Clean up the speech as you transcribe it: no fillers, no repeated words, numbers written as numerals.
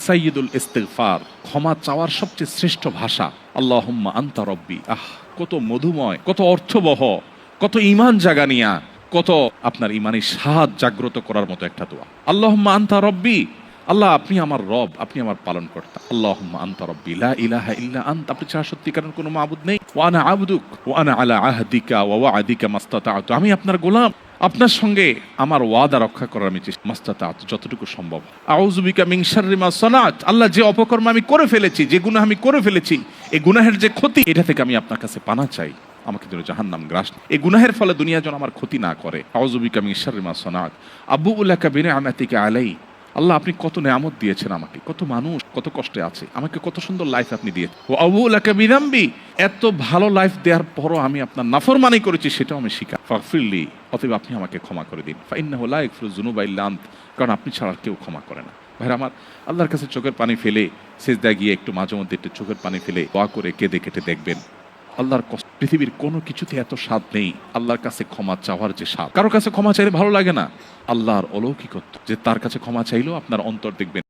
সাইয়্যিদুল ইস্তিগফার, ক্ষমা চাওয়ার সবচেয়ে শ্রেষ্ঠ ভাষা আল্লাহুম্মা আনতা রব্বি। কত মধুময়, কত অর্থবহ, কত ঈমান জাগানিয়া, কত আপনার ঈমানি স্বাদ জাগ্রত করার মতো একটা দোয়া। আল্লাহুম্মা আনতা রব্বি, আল্লাহ আপনি আমার রব, আপনি আমার পালনকর্তা। আল্লাহুম্মা আনতা রব্বি লা ইলাহা ইল্লা আনতা, আপনি ছাড়া সত্যিকারের কোনো মাবুদ নেই। ওয়া আনা আবদুক ওয়া আনা আলা আহদিকা ওয়া ওয়া'দিকা মাস্তাতা'তু, আমি আপনার গোলাম, আপনার সঙ্গে আমার ওয়াদা রক্ষা করার আমি মাস্তাতা'তু, যতটুকু সম্ভব। আউযু বিকা মিন শাররি মা সানাত, আল্লাহ যে অপকর্ম আমি করে ফেলেছি, যে গুনাহ আমি করে ফেলেছি, এই গুনাহের যে ক্ষতি, এটা থেকে আমি আপনার কাছে পানা চাই, আমাকে যেন জাহান্নাম গ্রাস, এই গুনাহের ফলে দুনিয়া যেন আমার ক্ষতি না করে। আউযু বিকা মিন শাররি মা সানাত আবুউ লাকা বিনি'মাতিকা আলাই, আল্লাহ আপনি কত নেয়ামত দিয়েছেন আমাকে, কত মানুষ কত কষ্টে আছে, আমাকে কত সুন্দর লাইফ আপনি দিয়েছেন। ওয়া আবুউ লাকা বিযামবি, এত ভালো লাইফ দেওয়ার পরও আমি আপনার নাফরমানি করেছি, সেটাও আমি স্বীকার। ফাগফিরলি, অতএব আপনি আমাকে ক্ষমা করে দিন। ফাইন্নাহু লা ইয়াগফিরুয যুনুবা ইল্লা আনত, কারণ আপনি ছাড়া কেউ ক্ষমা করে না। ভাইরা আমার, আল্লাহর কাছে চোখের পানি ফেলে সিজদায় গিয়ে একটু মাঝে মধ্যে একটু চোখের পানি ফেলে দোয়া করে কেঁদে কেটে দেখবেন, আল্লাহর কষ্ট পৃথিবীর কোনো কিছুতে এত স্বাদ নেই আল্লাহর কাছে ক্ষমা চাওয়ার যে স্বাদ। কারো কাছে ক্ষমা চাইলে ভালো লাগে না, আল্লাহর অলৌকিকত্ব যে তার কাছে ক্ষমা চাইলেও আপনার অন্তর দেখবেন